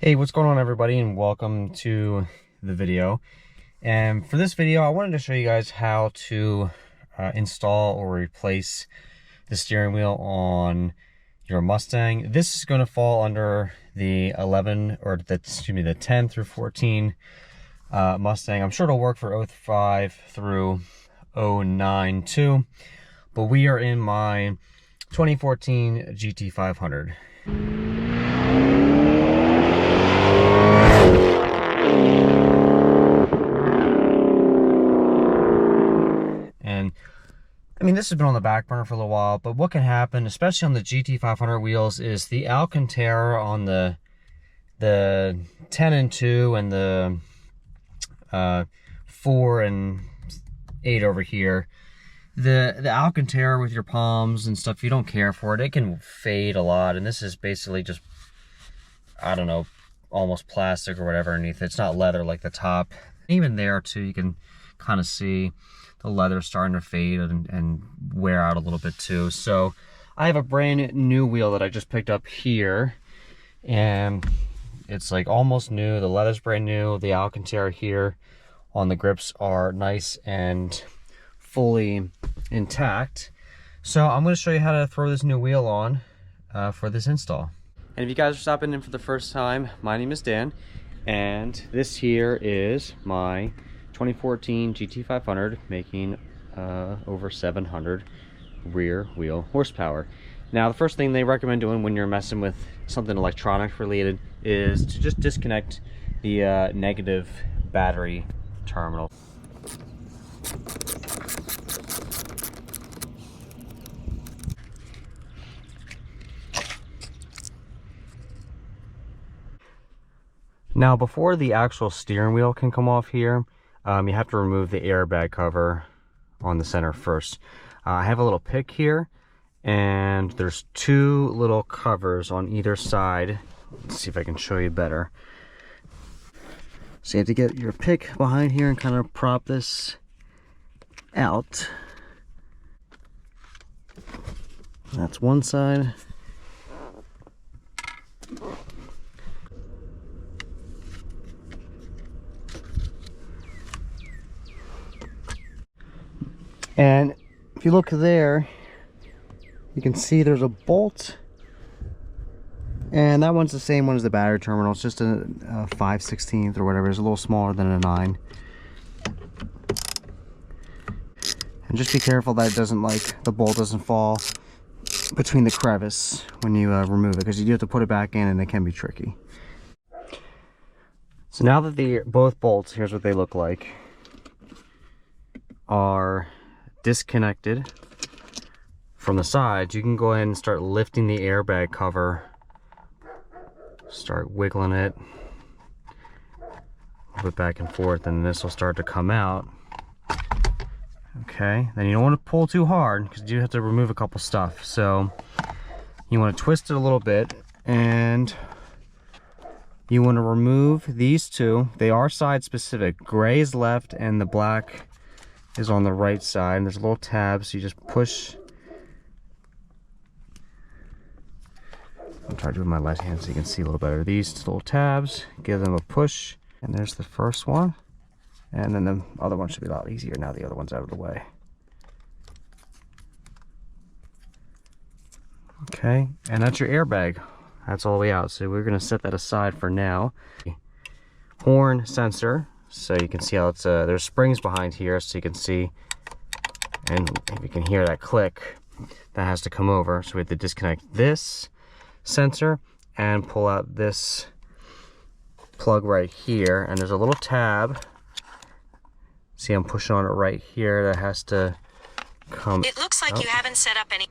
Hey, what's going on everybody, and welcome to the video. And for this video I wanted to show you guys how to install or replace the steering wheel on your Mustang. This is going to fall under the 10 through 14 Mustang. I'm sure it'll work for 05 through 09 too, but we are in my 2014 GT500. I mean, this has been on the back burner for a little while, but what can happen, especially on the GT500 wheels, is the Alcantara on the 10 and 2 and the 4 and 8 over here. The Alcantara with your palms and stuff, if you don't care for it, it can fade a lot. And this is basically just, I don't know, almost plastic or whatever underneath it. It's not leather like the top. Even there too, you can kind of see the leather starting to fade and wear out a little bit too. So I have a brand new wheel that I just picked up here, and it's like almost new. The leather's brand new. The Alcantara here on the grips are nice and fully intact. So I'm going to show you how to throw this new wheel on for this install. And if you guys are stopping in for the first time, my name is Dan, and this here is my 2014 GT500, making over 700 rear wheel horsepower. Now, the first thing they recommend doing when you're messing with something electronic related is to just disconnect the negative battery terminal. Now, before the actual steering wheel can come off here, you have to remove the airbag cover on the center first. I have a little pick here, and there's two little covers on either side. Let's see if I can show you better. So you have to get your pick behind here and kind of prop this out. That's one side. And if you look there, you can see there's a bolt, and that one's the same one as the battery terminal. It's just a 5/16 or whatever. It's a little smaller than a 9. And just be careful that it doesn't, like, the bolt doesn't fall between the crevice when you remove it, because you do have to put it back in, and it can be tricky. So now that both bolts, here's what they look like, are disconnected from the sides, you can go ahead and start lifting the airbag cover, start wiggling it, move it back and forth, and this will start to come out. Okay, then you don't want to pull too hard because you do have to remove a couple stuff. So you want to twist it a little bit, and you want to remove these two. They are side specific. Gray is left and the black is on the right side, and there's a little tab, so you just push. I'll try to do it with my left hand so you can see a little better. These little tabs, give them a push, and there's the first one, and then the other one should be a lot easier now the other one's out of the way. Okay, and that's your airbag. That's all the way out, so we're going to set that aside for now. Horn sensor. So you can see how it's there's springs behind here, so you can see, and if you can hear that click, that has to come over. So we have to disconnect this sensor and pull out this plug right here, and there's a little tab. See, I'm pushing on it right here. That has to come. It looks like you haven't set up any.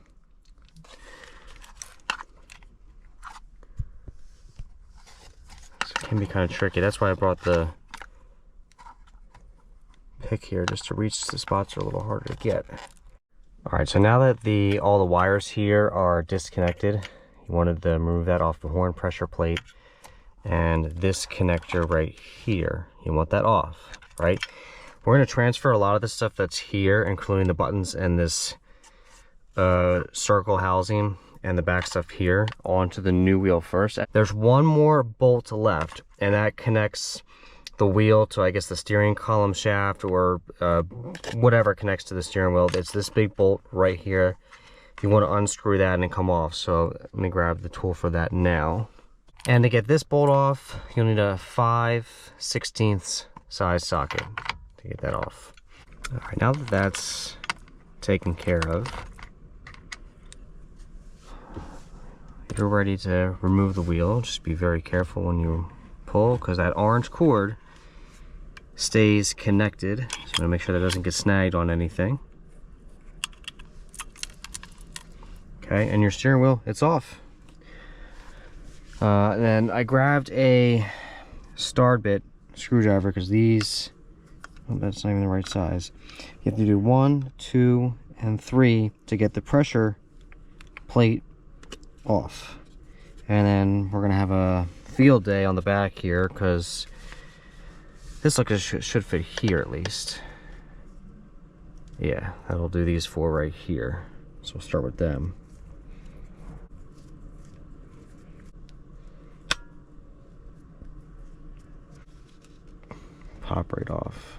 So it can be kind of tricky. That's why I brought the pick here, just to reach the spots are a little harder to get. All right, so now that all the wires here are disconnected, you wanted to remove that off the horn pressure plate, and this connector right here, you want that off, right? We're going to transfer a lot of the stuff that's here, including the buttons and this circle housing, and the back stuff here onto the new wheel first. There's one more bolt left, and that connects the wheel to, I guess, the steering column shaft, or whatever connects to the steering wheel. It's this big bolt right here. You want to unscrew that and come off. So let me grab the tool for that now. And to get this bolt off, you'll need a 5/16 size socket to get that off. All right, now that that's taken care of, you're ready to remove the wheel. Just be very careful when you pull, because that orange cord stays connected. So you want to make sure that doesn't get snagged on anything. Okay, and your steering wheel, it's off. And then I grabbed a star bit screwdriver, because these, oh, that's not even the right size. You have to do 1, 2, and 3 to get the pressure plate off. And then we're gonna have a field day on the back here, because this looks should fit here at least. Yeah, that'll do these 4 right here. So we'll start with them. Pop right off.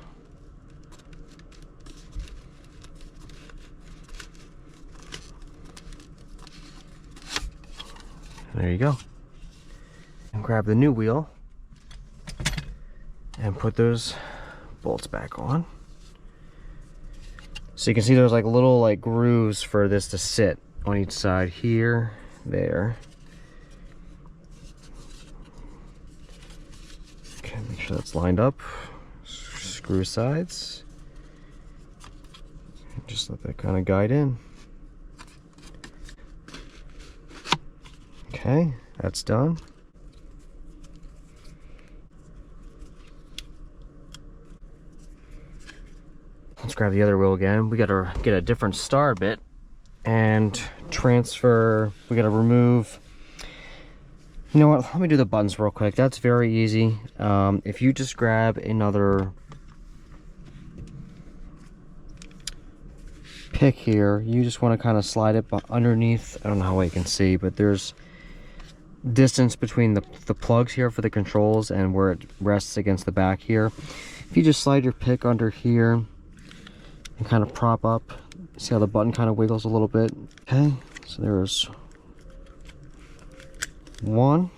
And there you go. And grab the new wheel and put those bolts back on. So you can see there's like little like grooves for this to sit on each side here, there. Okay, make sure that's lined up. Screw sides. Just let that kind of guide in. Okay, that's done. Let's grab the other wheel again. We gotta get a different star bit and transfer. We gotta remove. You know what? Let me do the buttons real quick. That's very easy. If you just grab another pick here, you just want to kind of slide it underneath. I don't know how well you can see, but there's distance between the plugs here for the controls and where it rests against the back here. If you just slide your pick under here and kind of prop up, see how the button kind of wiggles a little bit. Okay, so there's one.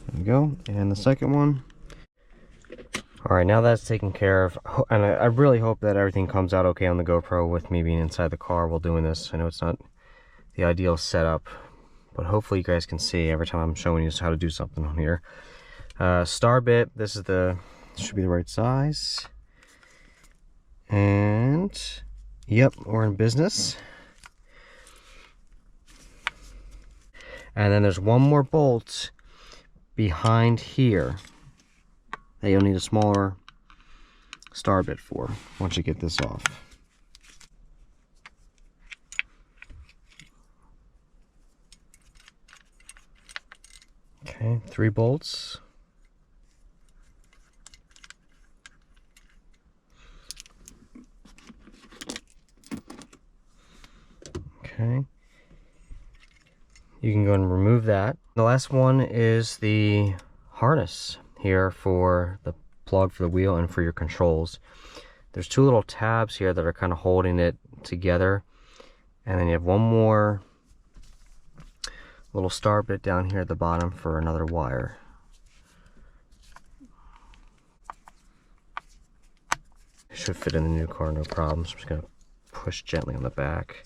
There we go. And the second one. All right, now that's taken care of, and I really hope that everything comes out okay on the GoPro with me being inside the car while doing this. I know it's not the ideal setup, but hopefully you guys can see every time I'm showing you how to do something on here. Star bit, this should be the right size. And yep, we're in business. And then there's one more bolt behind here that you'll need a smaller star bit for once you get this off. Okay, 3 bolts. Okay. You can go and remove that. The last one is the harness here for the plug for the wheel and for your controls. There's 2 little tabs here that are kind of holding it together, and then you have one more little star bit down here at the bottom for another wire. It should fit in the new car, no problem. So I'm just gonna push gently on the back.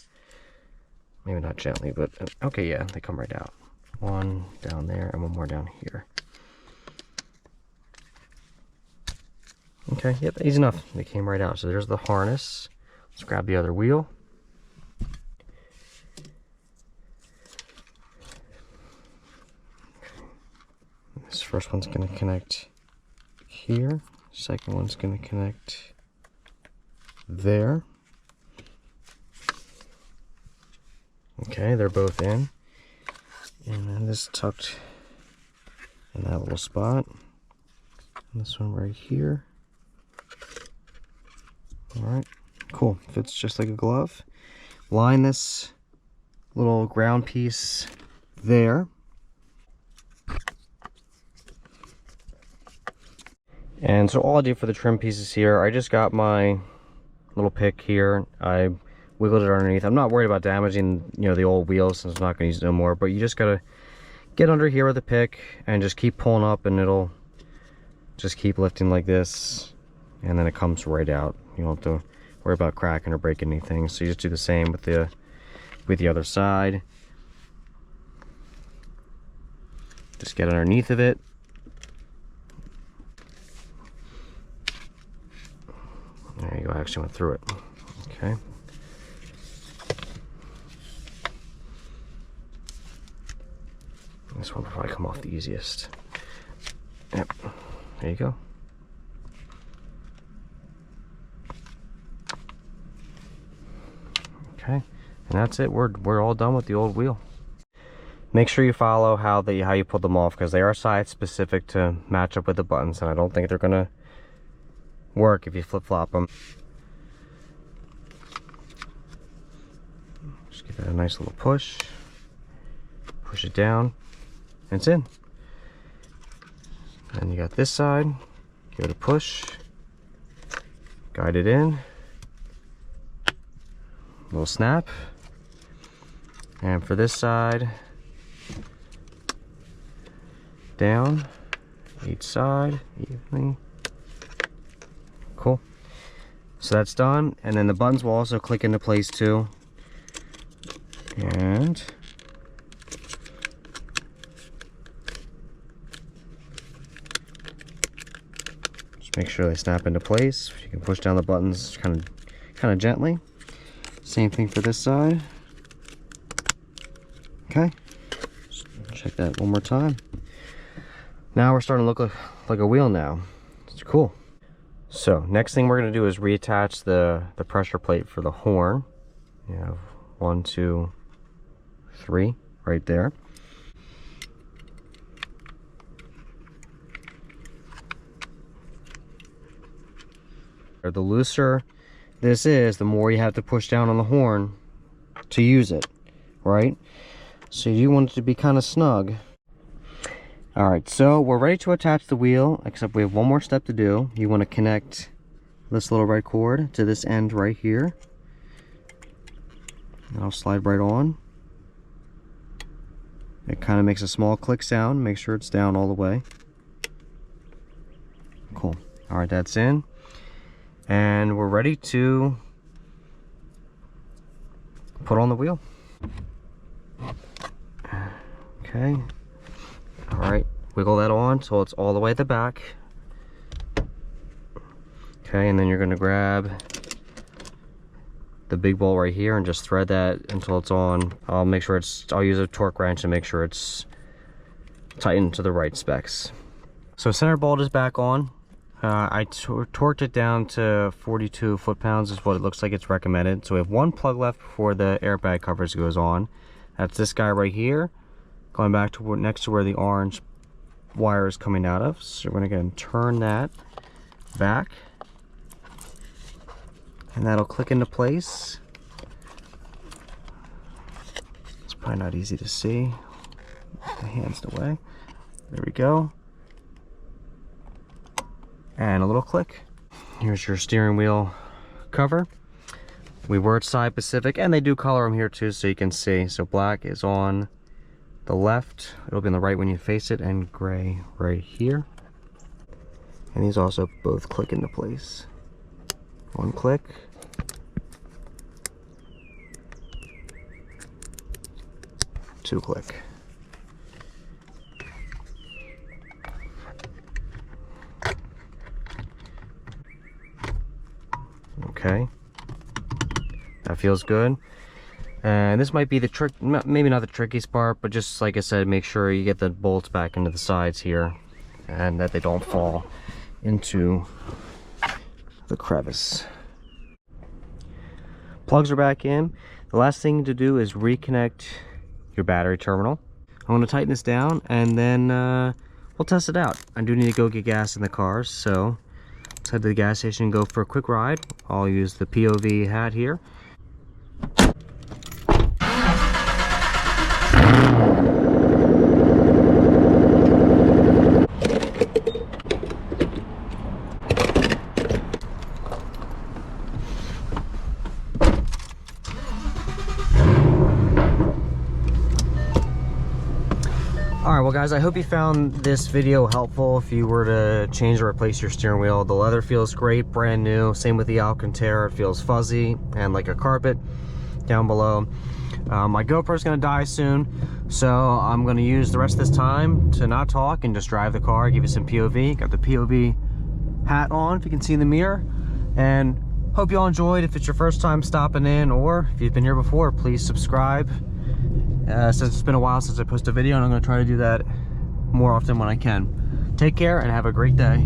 Maybe not gently, but okay, yeah, they come right out. One down there and one more down here. Okay, yep, easy enough. They came right out. So there's the harness. Let's grab the other wheel. This first one's going to connect here. Second one's going to connect there. Okay, they're both in. And then this tucked in that little spot. And this one right here. Alright, cool. Fits just like a glove. Line this little ground piece there. And so all I did for the trim pieces here, I just got my little pick here. I wiggled it underneath. I'm not worried about damaging, you know, the old wheels since I'm not going to use it no more, but you just got to get under here with the pick and just keep pulling up, and it'll just keep lifting like this, and then it comes right out. You don't have to worry about cracking or breaking anything. So you just do the same with the other side. Just get underneath of it. There you go, I actually went through it. Okay. This one will probably come off the easiest. Yep, there you go. Okay, and that's it. We're all done with the old wheel. Make sure you follow how you put them off, because they are size specific to match up with the buttons, and I don't think they're gonna work if you flip-flop them. Just give that a nice little push. Push it down, and it's in. And you got this side, give it a push, guide it in, little snap. And for this side, down each side evenly. Cool. So that's done, and then the buttons will also click into place too. And just make sure they snap into place. You can push down the buttons kind of gently. Same thing for this side. Okay. Just check that one more time. Now we're starting to look like a wheel now. It's cool. So next thing we're going to do is reattach the pressure plate for the horn. You have 1, 2, 3 right there. The looser this is, the more you have to push down on the horn to use it, right? So you want it to be kind of snug. Alright, so we're ready to attach the wheel, except we have one more step to do. You want to connect this little red cord to this end right here. And I'll slide right on. It kind of makes a small click sound. Make sure it's down all the way. Cool. Alright, that's in. And we're ready to put on the wheel. Okay. Alright, wiggle that on so it's all the way at the back. Okay, and then you're going to grab the big bolt right here and just thread that until it's on. I'll use a torque wrench to make sure it's tightened to the right specs. So center bolt is back on. I torqued it down to 42 foot-pounds is what it looks like it's recommended. So we have one plug left before the airbag covers goes on. That's this guy right here, going back to next to where the orange wire is coming out of. So we're going to go and turn that back, and that'll click into place. It's probably not easy to see. The hands away. There we go. And a little click. Here's your steering wheel cover. We were side specific, and they do color them here too, so you can see. So black is on the left, it'll be on the right when you face it, and gray right here. And these also both click into place. One click. Two click. Okay, that feels good. And this might be the trick, maybe not the trickiest part, but just like I said, make sure you get the bolts back into the sides here and that they don't fall into the crevice. Plugs are back in. The last thing to do is reconnect your battery terminal. I'm going to tighten this down, and then we'll test it out. I do need to go get gas in the car, so let's head to the gas station and go for a quick ride. I'll use the POV hat here. Well guys, I hope you found this video helpful if you were to change or replace your steering wheel. The leather feels great, brand new. Same with the Alcantara, it feels fuzzy and like a carpet down below. My GoPro's gonna die soon, so I'm gonna use the rest of this time to not talk and just drive the car, give you some POV. Got the POV hat on, if you can see in the mirror. And hope you all enjoyed. If it's your first time stopping in, or if you've been here before, please subscribe. Since it's been a while since I posted a video, and I'm gonna try to do that more often when I can. Take care and have a great day.